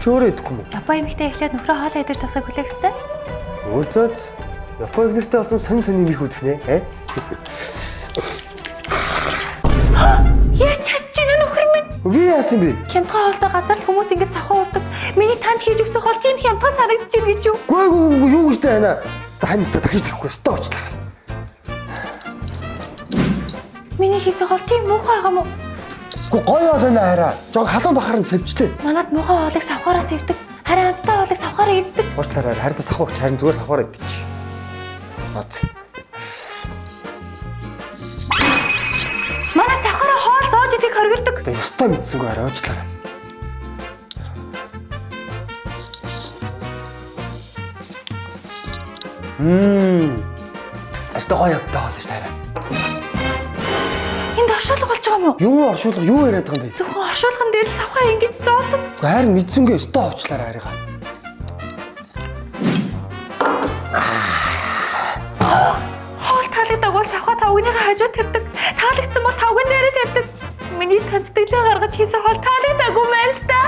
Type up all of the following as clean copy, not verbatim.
чи өөрөө идэхгүй юм уу? Япон эмэгтэй эхлээд нөхрөө хоол идэж тасгыг хүлээх хэвээр. Өөзөөс. Япон игнэртэй болсон сонь юм их үзэх нэ. Яа чачиж нөхөр минь. Би яасан бэ? Хямдхан хоолтой газар л хүмүүс ингэж цавхан урдаг. Миний танд хийж өгсөн хоол тийм хямдхан санагдаж байна гэж юу? Гүг юу гэж байна? За хань нэстэ дахиж тэхгүй өстой уучлаа. Миний хийсэн хоол тийм муухай байгаа мó. Гоё болоо хараа. Жог халуун бахаар нь сэвчтэй. Манад муухай хоолыг савхаараа сэвдэг. Харин амттай хоолыг савхаараа иддэг. Уучлаарай. Харин савхаач харин зүгээр савхаараа идчих. Бац. Манай савхаараа хоол зоож идэх хоригддаг. Тэгээ өстой мэдсэнгүй хараа уучлаарай. Аштай гоё явтаа болно шүү дээ. Энд оршуулга болж байгаа юм уу? Юу оршуулга юу яриад байгаа юм бэ? Зөвхөн оршуулган дээр л савхаа ингэж зоодог. Харин мэдсэнгүй өстой уучлаарай хараа. Хоол таалагддаг бол савхаа тавгныхаа хажууд тавьдаг. Таалагдсан бол тавган дээрээ тавьдаг. Миний тань сэтгэлээ гаргаж хийсэн хоол таалагдаагүй мэн л та.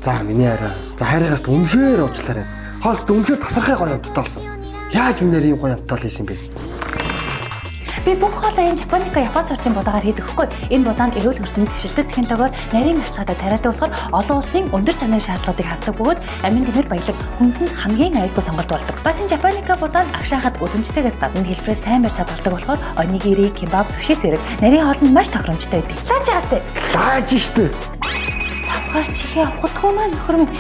За миний хараа. За харигаас үнэхээр уучлаарай. Хоолцод үнэхээр тасархай гоё явтал болсон. Яаж минээр ийм гоё явтал хийсэн бэ? Би бүх хоолоо энэ Japonica Япон сортын будаагаар хийдэг хгүй. Энэ будаанд эрүүл хөрсөнд хвшилдэг технологиор нарийн ачаалтаа тариатай болохоор олон улсын өндөр чанарын шаардлагуудыг хаддаг бөгөөд амин гэмээр баялаг хүнсэнд хамгийн аюулгүй сонголт болдог. Бас энэ Japonica будаанд агшаахад үзэмжтэйгээс гадна хэлбэрээ сайн барьж чаддаг болохоор онигири, кимбаб, суши зэрэг нарийн хоолнд маш тохиромжтой байдаг. Лааж яастай. Лааж штэ. Савхаар чихээ авахдгүй маань нөхөр минь.